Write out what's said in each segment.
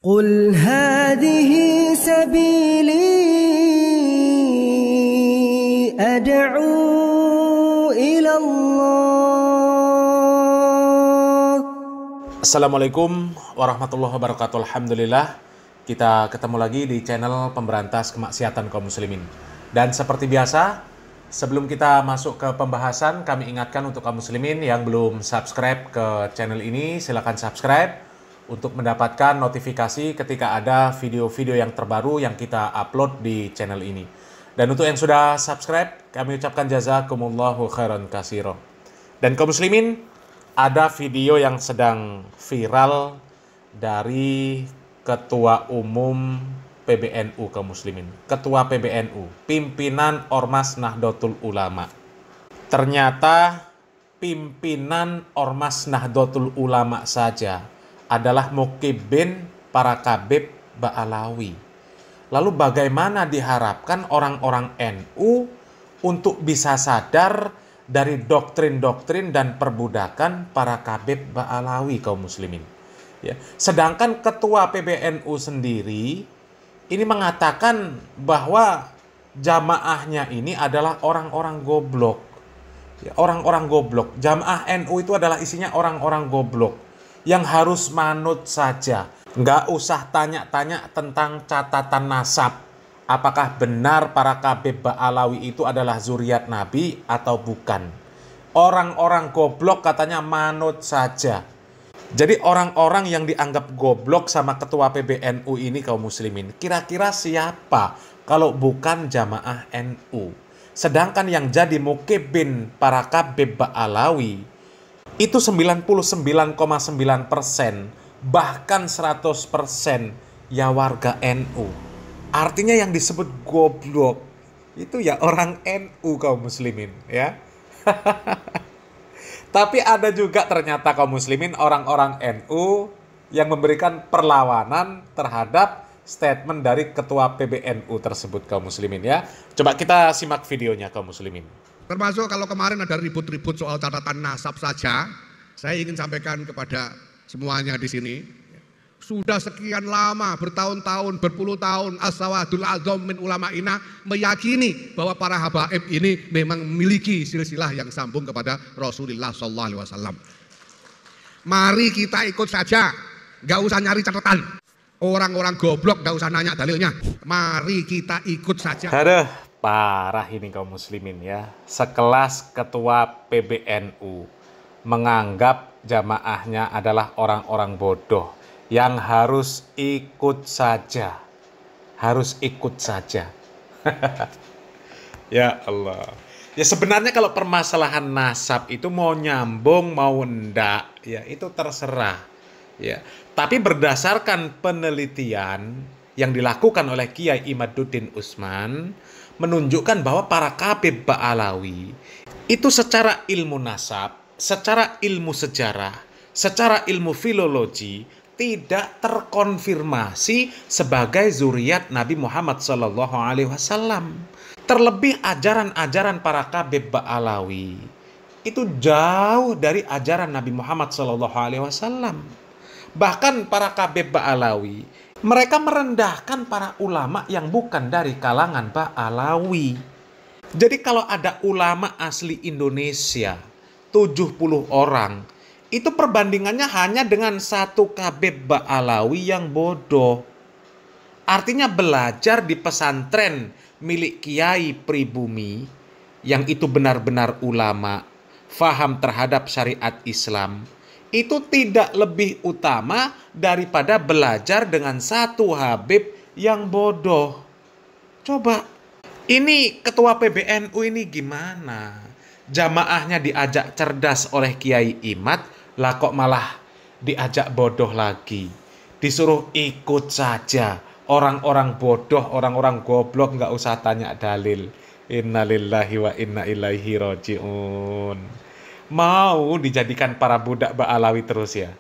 قل هذه سبيلي أدعو إلى الله. Assalamualaikum warahmatullahi wabarakatuh. Alhamdulillah, kita ketemu lagi di channel pemberantas kemaksiatan kaum muslimin. Dan seperti biasa, sebelum kita masuk ke pembahasan, kami ingatkan untuk kaum muslimin yang belum subscribe ke channel ini, silakan subscribe untuk mendapatkan notifikasi ketika ada video-video yang terbaru yang kita upload di channel ini. Dan untuk yang sudah subscribe, kami ucapkan jazakumullahu khairan katsira. Dan kaum muslimin, ada video yang sedang viral dari Ketua Umum PBNU kaum muslimin. Ketua PBNU, pimpinan Ormas Nahdlatul Ulama. Ternyata pimpinan Ormas Nahdlatul Ulama saja adalah mukibin para kabib Ba'alawi. Lalu bagaimana diharapkan orang-orang NU untuk bisa sadar dari doktrin-doktrin dan perbudakan para kabib Ba'alawi kaum muslimin? Ya. Sedangkan ketua PBNU sendiri ini mengatakan bahwa jamaahnya ini adalah orang-orang goblok. Ya, orang-orang goblok. Jamaah NU itu adalah isinya orang-orang goblok yang harus manut saja. Nggak usah tanya-tanya tentang catatan nasab. Apakah benar para kabib Ba'alawi itu adalah zuriat Nabi atau bukan. Orang-orang goblok katanya manut saja. Jadi orang-orang yang dianggap goblok sama ketua PBNU ini kaum muslimin, kira-kira siapa kalau bukan jamaah NU? Sedangkan yang jadi mukibin para kabib Ba'alawi itu 99,9%, bahkan 100% ya warga NU. Artinya yang disebut goblok itu ya orang NU kaum muslimin, ya. Tapi ada juga ternyata kaum muslimin orang-orang NU yang memberikan perlawanan terhadap statement dari ketua PBNU tersebut kaum muslimin, ya. Coba kita simak videonya kaum muslimin. Termasuk kalau kemarin ada ribut-ribut soal catatan nasab saja, saya ingin sampaikan kepada semuanya di sini. Sudah sekian lama, bertahun-tahun, berpuluh tahun, as-sawadul adzam min ulama'ina meyakini bahwa para habaib ini memang memiliki silsilah yang sambung kepada Rasulullah SAW. Mari kita ikut saja, gak usah nyari catatan. Orang-orang goblok gak usah nanya dalilnya. Mari kita ikut saja. Aduh, parah ini kaum muslimin, ya. Sekelas ketua PBNU menganggap jamaahnya adalah orang-orang bodoh yang harus ikut saja. Harus ikut saja. Ya Allah. Ya sebenarnya kalau permasalahan nasab itu mau nyambung mau enggak, ya itu terserah. Ya. Tapi berdasarkan penelitian yang dilakukan oleh Kiai Imaduddin Utsman menunjukkan bahwa para kabib Ba'alawi itu secara ilmu nasab, secara ilmu sejarah, secara ilmu filologi tidak terkonfirmasi sebagai zuriat Nabi Muhammad SAW. Terlebih ajaran-ajaran para kabib Ba'alawi itu jauh dari ajaran Nabi Muhammad SAW. Bahkan para kabib Ba'alawi mereka merendahkan para ulama yang bukan dari kalangan Ba'alawi. Jadi kalau ada ulama asli Indonesia 70 orang, itu perbandingannya hanya dengan satu kabib Ba'alawi yang bodoh. Artinya belajar di pesantren milik Kiai Pribumi yang itu benar-benar ulama, faham terhadap syariat Islam, itu tidak lebih utama daripada belajar dengan satu habib yang bodoh. Coba, ini ketua PBNU ini gimana? Jamaahnya diajak cerdas oleh Kiai Imad, lah kok malah diajak bodoh lagi. Disuruh ikut saja. Orang-orang bodoh, orang-orang goblok nggak usah tanya dalil. Innalillahi wa inna ilaihi raji'un. Mau dijadikan para budak Ba'alawi terus ya?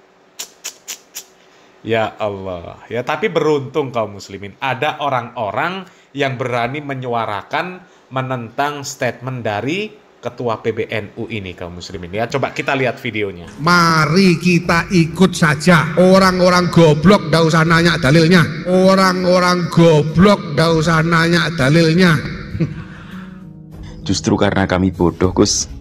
Ya Allah. Ya, tapi beruntung kaum muslimin. Ada orang-orang yang berani menyuarakan menentang statement dari ketua PBNU ini kaum muslimin ya. Coba kita lihat videonya. Mari kita ikut saja. Orang-orang goblok nggak usah nanya dalilnya. Orang-orang goblok nggak usah nanya dalilnya. Justru karena kami bodoh, Gus,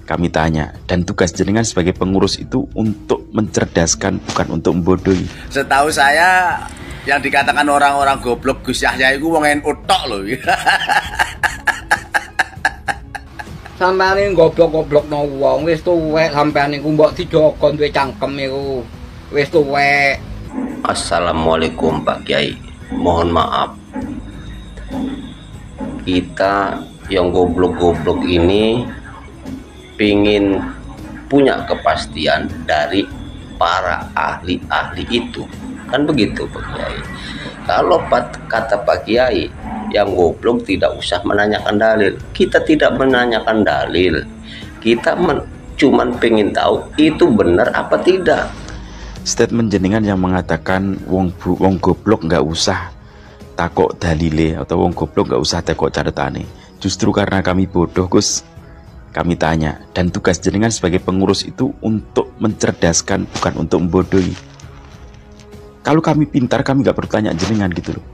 kami tanya. Dan tugas jenengan sebagai pengurus itu untuk mencerdaskan, bukan untuk membodohi. Setahu saya yang dikatakan orang-orang goblok Gus Yahya itu wong NU tok lho. Sampeyan iki goblok-goblokno wong, wis tuwek sampeyan niku mbok didokon duwe cangkem iku. Wis tuwek. Assalamualaikum Pak Kiai. Mohon maaf. Kita yang goblok-goblok ini pingin punya kepastian dari para ahli-ahli itu. Kan begitu Pak Kiai. Kalau kata Pak Kiai, yang goblok tidak usah menanyakan dalil. Kita tidak menanyakan dalil. Kita cuman pengen tahu itu benar apa tidak. Statement jenengan yang mengatakan wong goblok nggak usah takok dalile, atau wong goblok nggak usah takok catatane. Justru karena kami bodoh, Gus, kami tanya. Dan tugas jenengan sebagai pengurus itu untuk mencerdaskan, bukan untuk membodohi. Kalau kami pintar, kami nggak perlu tanya jenengan gitu loh.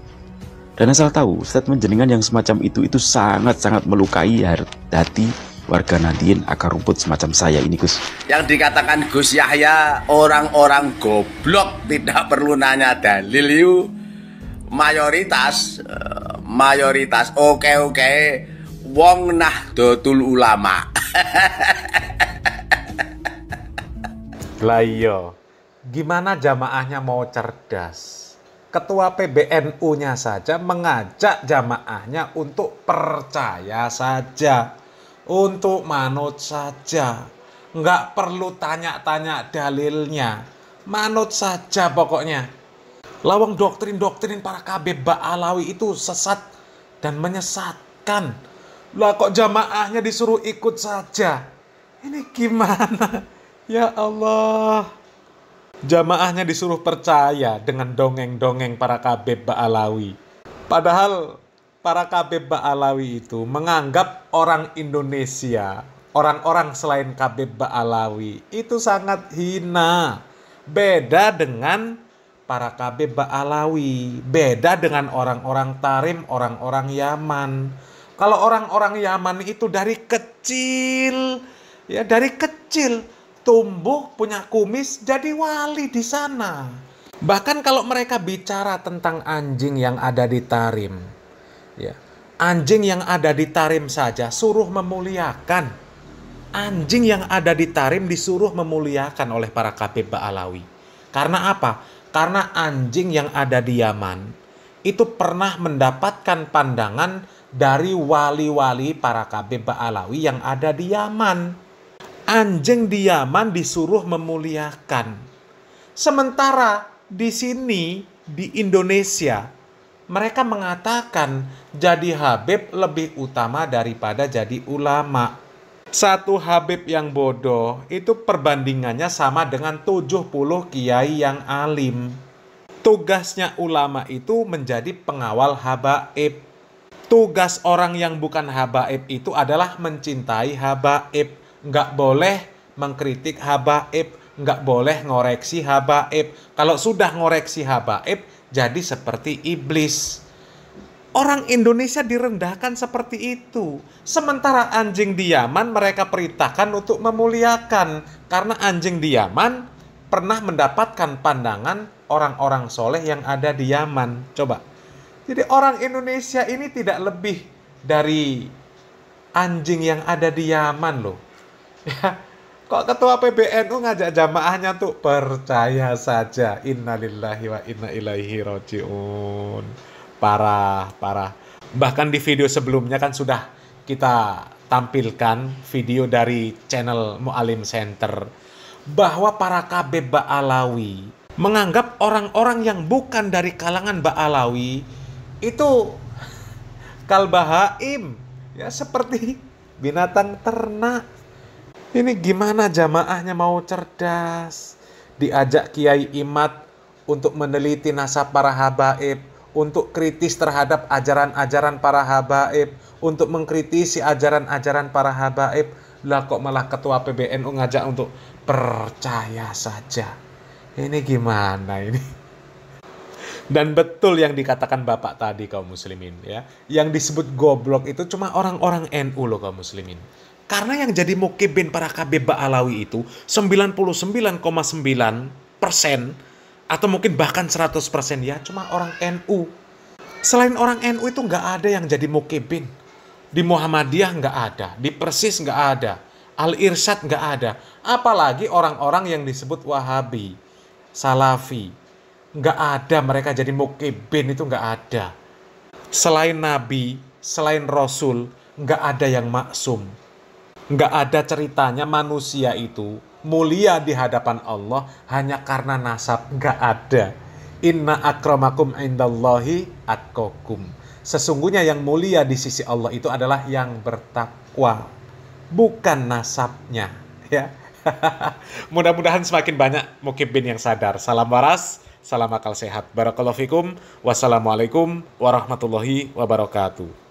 Dan asal tahu, statement jenengan yang semacam itu sangat-sangat melukai hati warga Nahdien akar rumput semacam saya ini, Gus. Yang dikatakan Gus Yahya orang-orang goblok tidak perlu nanya dalil yuk. Mayoritas oke wong Nahdlatul Ulama. Lah iya, gimana jamaahnya mau cerdas? Ketua PBNU-nya saja mengajak jamaahnya untuk percaya saja, untuk manut saja, nggak perlu tanya-tanya dalilnya, manut saja pokoknya. Lawang doktrin-doktrin para Habib Ba'alawi itu sesat dan menyesatkan. Lah kok jamaahnya disuruh ikut saja? Ini gimana? Ya Allah. Jamaahnya disuruh percaya dengan dongeng-dongeng para Habib Ba'alawi. Padahal para Habib Ba'alawi itu menganggap orang Indonesia, orang-orang selain Habib Ba'alawi itu sangat hina. Beda dengan para Habib Ba'alawi, beda dengan orang-orang Tarim, orang-orang Yaman. Kalau orang-orang Yaman itu dari kecil, tumbuh punya kumis jadi wali di sana. Bahkan kalau mereka bicara tentang anjing yang ada di Tarim, ya, anjing yang ada di Tarim saja suruh memuliakan. Anjing yang ada di Tarim disuruh memuliakan oleh para Habib Ba'alawi. Karena apa? Karena anjing yang ada di Yaman itu pernah mendapatkan pandangan dari wali-wali para Habib Ba'alawi yang ada di Yaman. Anjing di Yaman disuruh memuliakan. Sementara di sini, di Indonesia, mereka mengatakan jadi Habib lebih utama daripada jadi ulama. Satu Habib yang bodoh itu perbandingannya sama dengan 70 kiai yang alim. Tugasnya ulama itu menjadi pengawal habaib. Tugas orang yang bukan habaib itu adalah mencintai habaib. Nggak boleh mengkritik habaib, nggak boleh ngoreksi habaib. Kalau sudah ngoreksi habaib, jadi seperti iblis. Orang Indonesia direndahkan seperti itu. Sementara anjing di Yaman mereka perintahkan untuk memuliakan. Karena anjing di Yaman pernah mendapatkan pandangan orang-orang soleh yang ada di Yaman. Coba. Jadi orang Indonesia ini tidak lebih dari anjing yang ada di Yaman loh. Ya, kok ketua PBNU ngajak jamaahnya tuh percaya saja. Innalillahi wa inna ilaihi rajiun. Parah. Bahkan di video sebelumnya kan sudah kita tampilkan video dari channel Mu'alim Center bahwa para Habib Ba'alawi menganggap orang-orang yang bukan dari kalangan Ba'alawi itu kalbahaim, ya seperti binatang ternak. Ini gimana jamaahnya mau cerdas? Diajak Kiai Imad untuk meneliti nasab para habaib, untuk kritis terhadap ajaran-ajaran para habaib, untuk mengkritisi ajaran-ajaran para habaib. Lah kok malah ketua PBNU ngajak untuk percaya saja. Ini gimana ini? Dan betul yang dikatakan Bapak tadi kaum muslimin ya. Yang disebut goblok itu cuma orang-orang NU loh kaum muslimin. Karena yang jadi mukibin para KB Ba'alawi itu 99,9% atau mungkin bahkan 100% ya cuma orang NU. Selain orang NU itu nggak ada yang jadi mukibin. Di Muhammadiyah nggak ada, di Persis nggak ada, Al-Irsyad nggak ada. Apalagi orang-orang yang disebut Wahabi, Salafi. Nggak ada mereka jadi mukibin, itu nggak ada. Selain Nabi, selain Rasul, nggak ada yang maksum. Nggak ada ceritanya manusia itu mulia di hadapan Allah hanya karena nasab. Nggak ada. Inna akramakum indallahi atqakum. Sesungguhnya yang mulia di sisi Allah itu adalah yang bertakwa, bukan nasabnya. Ya. Mudah-mudahan semakin banyak mukibin yang sadar. Salam waras, salam akal sehat. Barakallahu fikum. Wassalamualaikum warahmatullahi wabarakatuh.